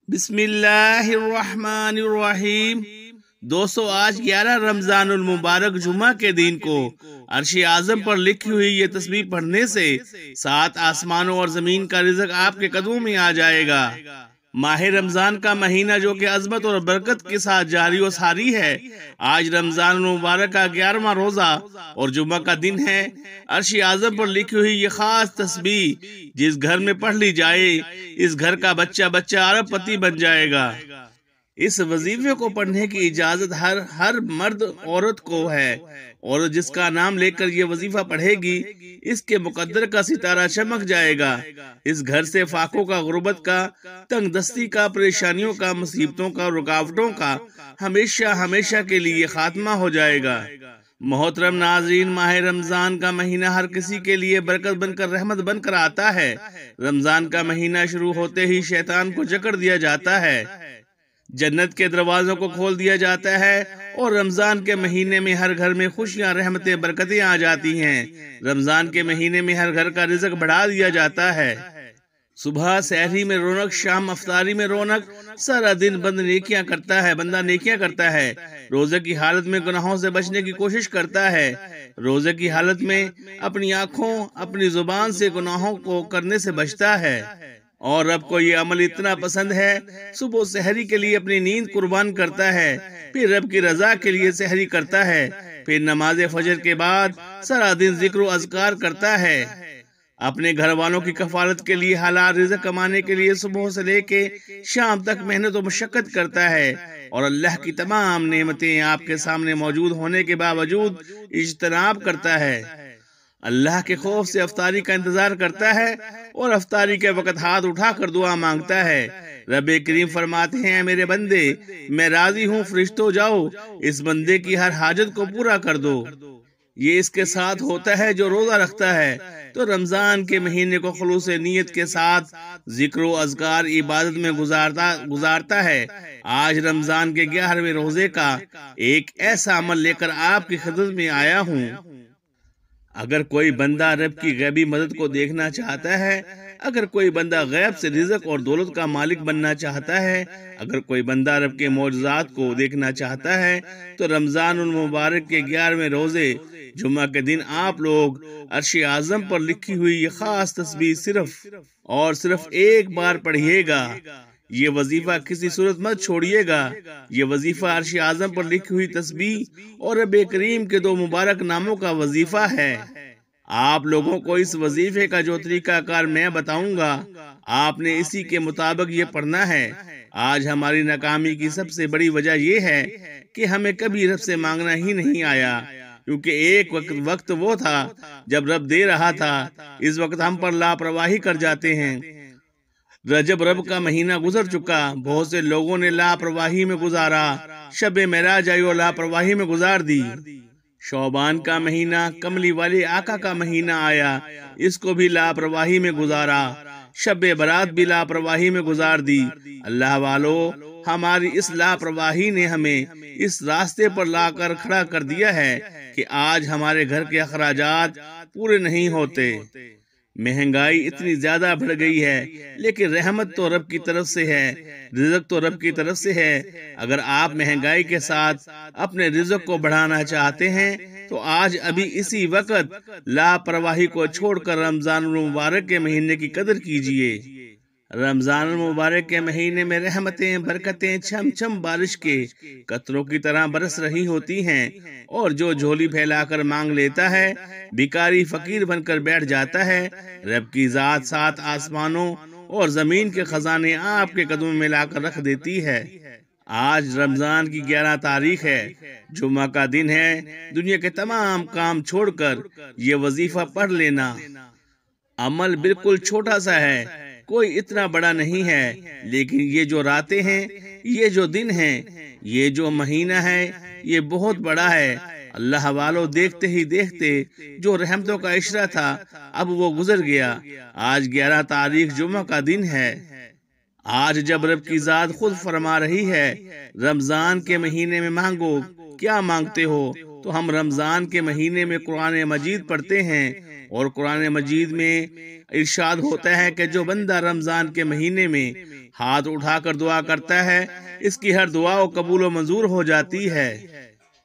بسم اللہ الرحمن الرحیم۔ دوستو، آج 11 رمضان المبارک جمعہ کے دن کو عرش اعظم پر لکھی ہوئی یہ تسبیح پڑھنے سے 7 آسمانوں اور زمین کا رزق آپ کے قدموں میں آ جائے گا۔ ماہ رمضان کا مہینہ جو کہ عظمت اور برکت کے ساتھ جاری و ساری ہے، آج رمضان المبارک کا 11واں روزہ اور جمعہ کا دن ہے۔ عرش اعظم پر لکھی ہوئی یہ خاص تسبیح جس گھر میں پڑھ لی جائے، اس گھر کا بچہ ارب پتی بن جائے گا۔ اس وظیفے کو پڑھنے کی اجازت ہر مرد عورت کو ہے، اور جس کا نام لے کر یہ وظیفہ پڑھے گی، اس کے مقدر کا ستارہ چمک جائے گا۔ اس گھر سے فاقوں کا، غربت کا، تنگ دستی کا، پریشانیوں کا، مصیبتوں کا، رکاوٹوں کا ہمیشہ کے لیے خاتمہ ہو جائے گا۔ محترم ناظرین، ماہ رمضان کا مہینہ ہر کسی کے لیے برکت بن کر، رحمت بن کر آتا ہے۔ رمضان کا مہینہ شروع ہوتے ہی شیطان کو جکڑ دیا جاتا ہے، جنت کے دروازوں کو کھول دیا جاتا ہے، اور رمضان کے مہینے میں ہر گھر میں خوشیاں، رحمتیں، برکتیں آ جاتی ہیں۔ رمضان کے مہینے میں ہر گھر کا رزق بڑھا دیا جاتا ہے۔ صبح سحری میں رونق، شام افطاری میں رونق، سارا دن بندہ نیکیاں کرتا ہے۔ روزے کی حالت میں گناہوں سے بچنے کی کوشش کرتا ہے۔ روزے کی حالت میں اپنی آنکھوں، اپنی زبان سے گناہوں کو کرنے سے بچتا ہے، اور رب کو یہ عمل اتنا پسند ہے، صبح سحری کے لیے اپنی نیند قربان کرتا ہے، پھر رب کی رضا کے لیے سحری کرتا ہے، پھر نماز فجر کے بعد سارا دن ذکر و اذکار کرتا ہے۔ اپنے گھر والوں کی کفالت کے لیے، حلال رزق کمانے کے لیے صبح سے لے کے شام تک محنت و مشقت کرتا ہے، اور اللہ کی تمام نعمتیں آپ کے سامنے موجود ہونے کے باوجود اجتناب کرتا ہے۔ اللہ کے خوف سے افطاری کا انتظار کرتا ہے، اور افطاری کے وقت ہاتھ اٹھا کر دعا مانگتا ہے۔ رب کریم فرماتے ہیں، میرے بندے، میں راضی ہوں، فرشتوں جاؤ اس بندے کی ہر حاجت کو پورا کر دو۔ یہ اس کے ساتھ ہوتا ہے جو روزہ رکھتا ہے، تو رمضان کے مہینے کو خلوص نیت کے ساتھ ذکر و اذکار، عبادت میں گزارتا ہے۔ آج رمضان کے 11ویں روزے کا ایک ایسا عمل لے کر آپ کی خدمت میں آیا ہوں۔ اگر کوئی بندہ رب کی غیبی مدد کو دیکھنا چاہتا ہے، اگر کوئی بندہ غیب سے رزق اور دولت کا مالک بننا چاہتا ہے، اگر کوئی بندہ رب کے معجزات کو دیکھنا چاہتا ہے، تو رمضان المبارک کے 11ویں روزے جمعہ کے دن آپ لوگ عرش اعظم پر لکھی ہوئی یہ خاص تسبیح صرف ایک بار پڑھیے گا۔ یہ وظیفہ کسی صورت مت چھوڑیے گا۔ یہ وظیفہ عرش اعظم پر لکھی ہوئی تسبیح اور رب کریم کے 2 مبارک ناموں کا وظیفہ ہے۔ آپ لوگوں کو اس وظیفے کا جو طریقہ کار میں بتاؤں گا، آپ نے اسی کے مطابق یہ پڑھنا ہے۔ آج ہماری ناکامی کی سب سے بڑی وجہ یہ ہے کہ ہمیں کبھی رب سے مانگنا ہی نہیں آیا، کیونکہ ایک وقت وہ تھا جب رب دے رہا تھا، اس وقت ہم پر لاپرواہی کر جاتے ہیں۔ رجب رب کا مہینہ گزر چکا، بہت سے لوگوں نے لاپرواہی میں گزارا، شب معراج آئی اور لاپرواہی میں گزار دی۔ شعبان کا مہینہ، کملی والے آقا کا مہینہ آیا، اس کو بھی لاپرواہی میں گزارا، شب برات بھی لاپرواہی میں گزار دی۔ اللہ والو، ہماری اس لاپرواہی نے ہمیں اس راستے پر لا کر کھڑا کر دیا ہے کہ آج ہمارے گھر کے اخراجات پورے نہیں ہوتے۔ مہنگائی اتنی زیادہ بڑھ گئی ہے، لیکن رحمت تو رب کی طرف سے ہے، رزق تو رب کی طرف سے ہے۔ اگر آپ مہنگائی کے ساتھ اپنے رزق کو بڑھانا چاہتے ہیں، تو آج ابھی اسی وقت لاپرواہی کو چھوڑ کر رمضان المبارک کے مہینے کی قدر کیجیے۔ رمضان المبارک کے مہینے میں رحمتیں، برکتیں چھم چھم بارش کے قطروں کی طرح برس رہی ہوتی ہیں، اور جو جھولی پھیلا کر مانگ لیتا ہے، بھکاری فقیر بن کر بیٹھ جاتا ہے۔ رب کی ذات 7 آسمانوں اور زمین کے خزانے آپ کے قدموں میں لا کر رکھ دیتی ہے۔ آج رمضان کی 11 تاریخ ہے، جمعہ کا دن ہے۔ دنیا کے تمام کام چھوڑ کر یہ وظیفہ پڑھ لینا۔ عمل بالکل چھوٹا سا ہے، کوئی اتنا بڑا نہیں ہے، لیکن یہ جو راتیں ہیں، یہ جو دن ہیں، یہ جو مہینہ ہے، یہ بہت بڑا ہے۔ اللہ والو، دیکھتے ہی دیکھتے جو رحمتوں کا عشرہ تھا، اب وہ گزر گیا۔ آج 11 تاریخ جمعہ کا دن ہے۔ آج جب رب کی ذات خود فرما رہی ہے، رمضان کے مہینے میں مانگو، کیا مانگتے ہو؟ تو ہم رمضان کے مہینے میں قرآن مجید پڑھتے ہیں، اور قرآن مجید میں ارشاد ہوتا ہے کہ جو بندہ رمضان کے مہینے میں ہاتھ اٹھا کر دعا کرتا ہے، اس کی ہر دعا قبول و منظور ہو جاتی ہے،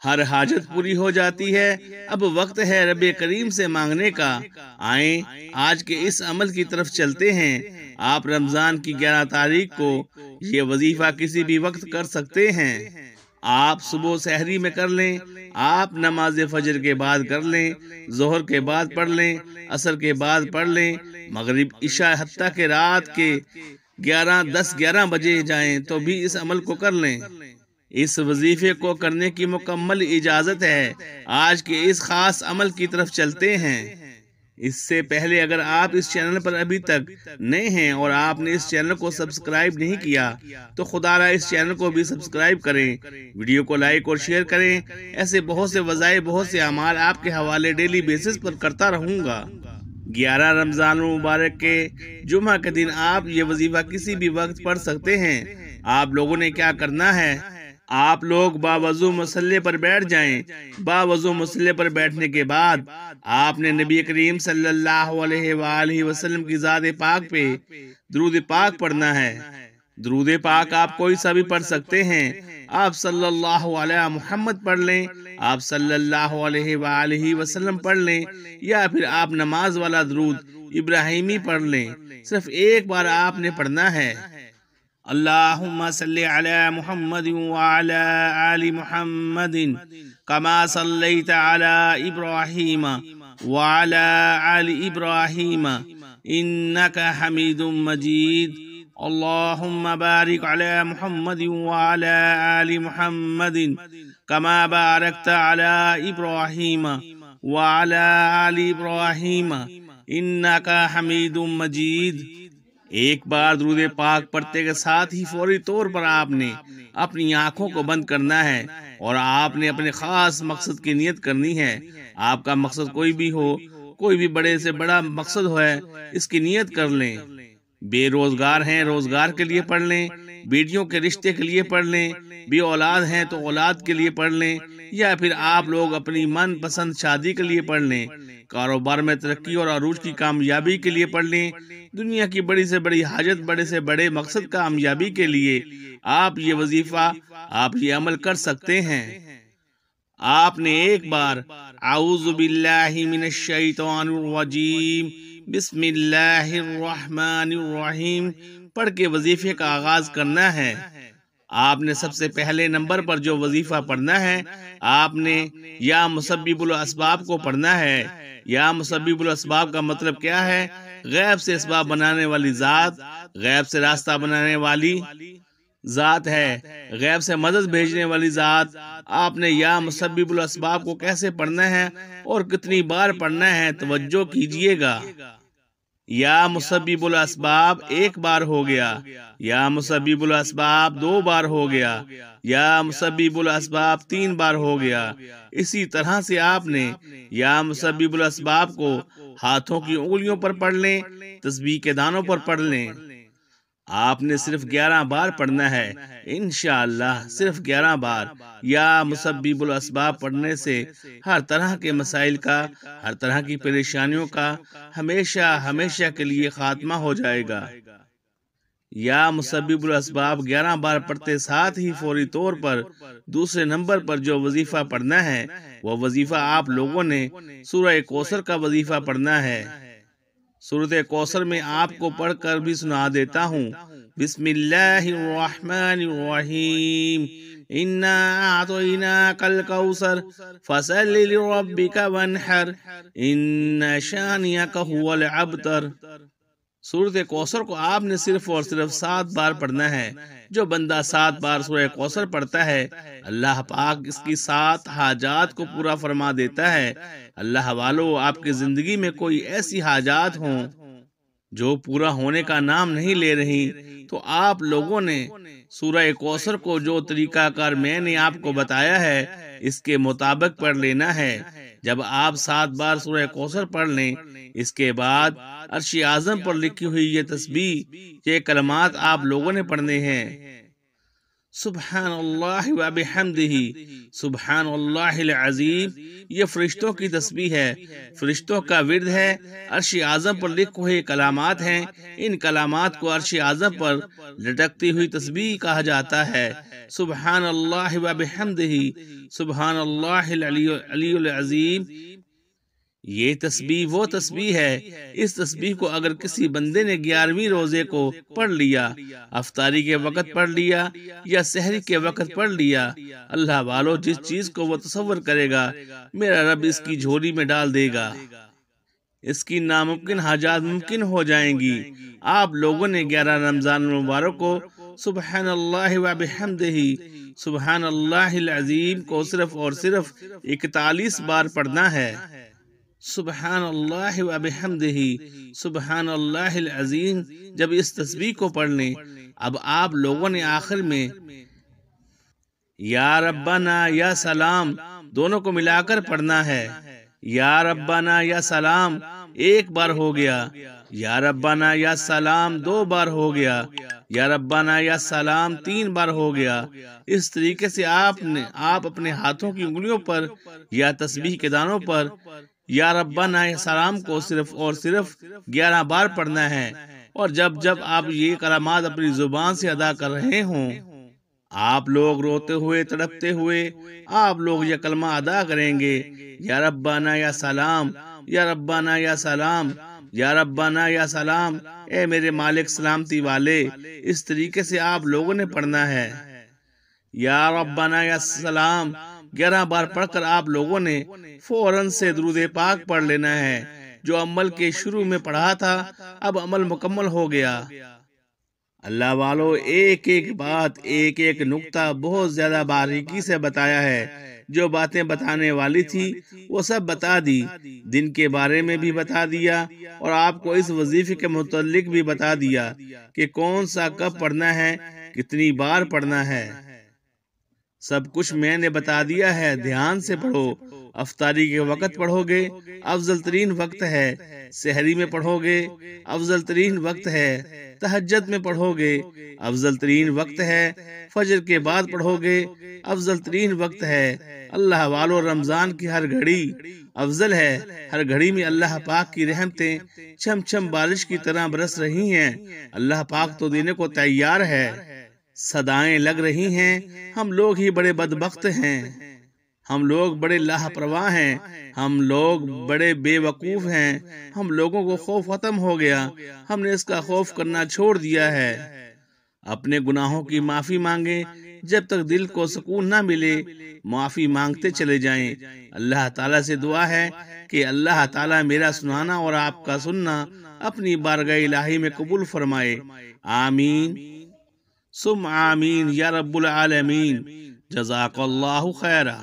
ہر حاجت پوری ہو جاتی ہے۔ اب وقت ہے رب کریم سے مانگنے کا۔ آئیں آج کے اس عمل کی طرف چلتے ہیں۔ آپ رمضان کی 11 تاریخ کو یہ وظیفہ کسی بھی وقت کر سکتے ہیں۔ آپ صبح سحری میں کر لیں، آپ نماز فجر کے بعد کر لیں، ظہر کے بعد پڑھ لیں، عصر کے بعد پڑھ لیں، مغرب عشاء حتیٰ کہ رات کے 10-11 بجے جائیں تو بھی اس عمل کو کر لیں۔ اس وظیفے کو کرنے کی مکمل اجازت ہے۔ آج کے اس خاص عمل کی طرف چلتے ہیں۔ اس سے پہلے اگر آپ اس چینل پر ابھی تک نئے ہیں اور آپ نے اس چینل کو سبسکرائب نہیں کیا تو خدا را اس چینل کو بھی سبسکرائب کریں، ویڈیو کو لائک اور شیئر کریں۔ ایسے بہت سے وظائف، بہت سے اعمال آپ کے حوالے ڈیلی بیسس پر کرتا رہوں گا۔ 11 رمضان المبارک کے جمعہ کے دن آپ یہ وظیفہ کسی بھی وقت پڑھ سکتے ہیں۔ آپ لوگوں نے کیا کرنا ہے، آپ لوگ باوضو مصلی پر بیٹھ جائیں۔ باوضو مصلی پر بیٹھنے کے بعد آپ نے نبی کریم صلی اللہ علیہ وآلہ وسلم کی ذات پاک پہ درود پاک پڑھنا ہے۔ درود پاک آپ کوئی سا بھی پڑھ سکتے ہیں۔ آپ صلی اللہ علیہ محمد پڑھ لیں، آپ صلی اللہ علیہ وآلہ وسلم پڑھ لیں، یا پھر آپ نماز والا درود ابراہیمی پڑھ لیں۔ صرف ایک بار آپ نے پڑھنا ہے۔ اللہم صلی علی محمد وعلی آل محمد کما صلیت علی ابراہیم وعلی آل ابراہیم انکا حمید مجید۔ اللہم بارک علی محمد وعلی آل محمد کما بارکت علی ابراہیم وعلی آل ابراہیم انکا حمید مجید۔ ایک بار درود پاک پڑھتے کے ساتھ ہی فوری طور پر آپ نے اپنی آنکھوں کو بند کرنا ہے اور آپ نے اپنے خاص مقصد کی نیت کرنی ہے۔ آپ کا مقصد کوئی بھی ہو، کوئی بھی بڑے سے بڑا مقصد ہو، اس کی نیت کر لیں۔ بے روزگار ہیں، روزگار کے لیے پڑھ لیں، بیٹیوں کے رشتے کے لیے پڑھ لیں، بے اولاد ہیں تو اولاد کے لیے پڑھ لیں، یا پھر آپ لوگ اپنی من پسند شادی کے لیے پڑھ لیں، کاروبار میں ترقی اور عروج کی کامیابی کے لیے پڑھ لیں، دنیا کی بڑی سے بڑی حاجت، بڑے سے بڑے مقصد کامیابی کے لیے آپ یہ وظیفہ، آپ یہ عمل کر سکتے ہیں۔ آپ نے ایک بار اعوذ باللہ من الشیطان الرجیم بسم اللہ الرحمن الرحیم پڑھ کے وظیفے کا آغاز کرنا ہے۔ آپ نے سب سے پہلے نمبر پر جو وظیفہ پڑھنا ہے، آپ نے یا مسبب الاسباب کو پڑھنا ہے۔ یا مسبب الاسباب کا مطلب کیا ہے؟ غیب سے اسباب بنانے والی ذات، غیب سے راستہ بنانے والی ذات ہے، غیب سے مدد بھیجنے والی ذات۔ آپ نے یا مسبب الاسباب کو کیسے پڑھنا ہے اور کتنی بار پڑھنا ہے، توجہ کیجئے گا۔ یا مسبب الاسباب ایک بار ہو گیا، یا مسبب الاسباب 2 بار ہو گیا، یا مسبب الاسباب 3 بار ہو گیا۔ اسی طرح سے آپ نے یا مسبب الاسباب کو ہاتھوں کی انگلیوں پر پڑھ لیں، تسبیح کے دانوں پر پڑھ لیں۔ آپ نے صرف 11 بار پڑھنا ہے، انشاءاللہ صرف 11 بار۔ یا مسبب الاسباب پڑھنے سے ہر طرح کے مسائل کا، ہر طرح کی پریشانیوں کا ہمیشہ ہمیشہ کے لیے خاتمہ ہو جائے گا۔ یا مسبب الاسباب 11 بار پڑھتے ساتھ ہی فوری طور پر دوسرے نمبر پر جو وظیفہ پڑھنا ہے، وہ وظیفہ آپ لوگوں نے سورہ کوثر کا وظیفہ پڑھنا ہے۔ سورۃ کوثر میں آپ کو پڑھ کر بھی سنا دیتا ہوں۔ بسم اللہ الرحمن الرحیم انا اعطیناک الکوثر فصل لربک وانحر ان شانئک هو الابتر۔ سورۃ کوثر کو آپ نے صرف اور صرف 7 بار پڑھنا ہے۔ جو بندہ 7 بار سورہ کوثر پڑھتا ہے، اللہ پاک اس کی 7 حاجات کو پورا فرما دیتا ہے۔ اللہ والو، آپ کی زندگی میں کوئی ایسی حاجات ہوں جو پورا ہونے کا نام نہیں لے رہی، تو آپ لوگوں نے سورہ کوثر کو جو طریقہ کار میں نے آپ کو بتایا ہے، اس کے مطابق پڑھ لینا ہے۔ جب آپ 7 بار سورہ کوثر پڑھ لیں، اس کے بعد عرش اعظم پر لکھی ہوئی یہ تسبیح، یہ کلمات آپ لوگوں نے پڑھنے ہیں۔ سبحان اللہ و بحمدہ، سبحان اللہ العظیم، یہ فرشتوں کی تسبیح ہے، فرشتوں کا ورد ہے، عرش اعظم پر لکھے ہوئے کلامات ہیں، ان کلامات کو عرش اعظم پر لٹکتی ہوئی تسبیح کہا جاتا ہے۔ سبحان اللہ و بحمدہ، سبحان اللہ العلی العظیم، یہ تسبیح وہ تسبیح ہے، اس تسبیح کو اگر کسی بندے نے 11ویں روزے کو پڑھ لیا، افطاری کے وقت پڑھ لیا یا سحری کے وقت پڑھ لیا، اللہ والو جس چیز کو وہ تصور کرے گا میرا رب اس کی جھولی میں ڈال دے گا، اس کی ناممکن حاجات ممکن ہو جائیں گی۔ آپ لوگوں نے 11 رمضان المبارک کو سبحان اللہ و بحمدہ، سبحان اللہ العظیم کو صرف اور صرف 41 بار پڑھنا ہے۔ سبحان اللہ و بحمدہ، سبحان اللہ العظیم، جب اس تسبیح کو پڑھ لیں، اب آپ لوگوں نے آخر میں یا ربنا یا سلام دونوں کو ملا کر پڑھنا ہے۔ یا ربنا یا سلام ایک بار ہو گیا، یا ربنا یا سلام 2 بار ہو گیا، یا ربنا یا سلام 3 بار ہو گیا۔ اس طریقے سے آپ اپنے ہاتھوں کی انگلیوں پر یا تسبیح کے دانوں پر یا ربنا یا سلام کو صرف اور صرف 11 بار پڑھنا ہے، اور جب آپ یہ کلمات اپنی زبان سے ادا کر رہے ہوں، آپ لوگ روتے ہوئے تڑپتے ہوئے آپ لوگ یہ کلمہ ادا کریں گے، یا ربنا یا سلام، یا ربنا یا سلام، یا ربنا یا سلام، اے میرے مالک سلامتی والے۔ اس طریقے سے آپ لوگوں نے پڑھنا ہے۔ یا ربنا یا سلام 11 بار پڑھ کر آپ لوگوں نے فوراً سے درود پاک پڑھ لینا ہے۔ جو عمل کے شروع میں پڑھا تھا اب عمل مکمل ہو گیا۔ اللہ والو ایک ایک بات، ایک ایک نقطہ بہت زیادہ باریکی سے بتایا ہے۔ جو باتیں بتانے والی تھی وہ سب بتا دی، دن کے بارے میں بھی بتا دیا، اور آپ کو اس وظیفے کے متعلق بھی بتا دیا کہ کون سا کب پڑھنا ہے، کتنی بار پڑھنا ہے، سب کچھ میں نے بتا دیا ہے۔ دھیان سے پڑھو۔ افطاری کے وقت پڑھو گے افضل ترین وقت ہے، سحری میں پڑھو گے افضل ترین وقت ہے، تہجد میں پڑھو گے افضل ترین وقت ہے، فجر کے بعد پڑھو گے افضل ترین وقت ہے۔ اللہ والو رمضان کی ہر گھڑی افضل ہے، ہر گھڑی میں اللہ پاک کی رحمتیں چھم چھم بارش کی طرح برس رہی ہیں۔ اللہ پاک تو دینے کو تیار ہے، صدائیں لگ رہی ہیں۔ ہم لوگ ہی بڑے بدبخت ہیں، ہم لوگ بڑے لاپرواہ ہیں، ہم لوگ بڑے بے وقوف ہیں۔ ہم لوگوں کو خوف ختم ہو گیا، ہم نے اس کا خوف کرنا چھوڑ دیا ہے۔ اپنے گناہوں کی معافی مانگیں، جب تک دل کو سکون نہ ملے معافی مانگتے چلے جائیں۔ اللہ تعالیٰ سے دعا ہے کہ اللہ تعالیٰ میرا سنانا اور آپ کا سننا اپنی بارگاہ الہی میں قبول فرمائے۔ آمین ثم آمین یا رب العالمین۔ جزاک اللہ خیرہ۔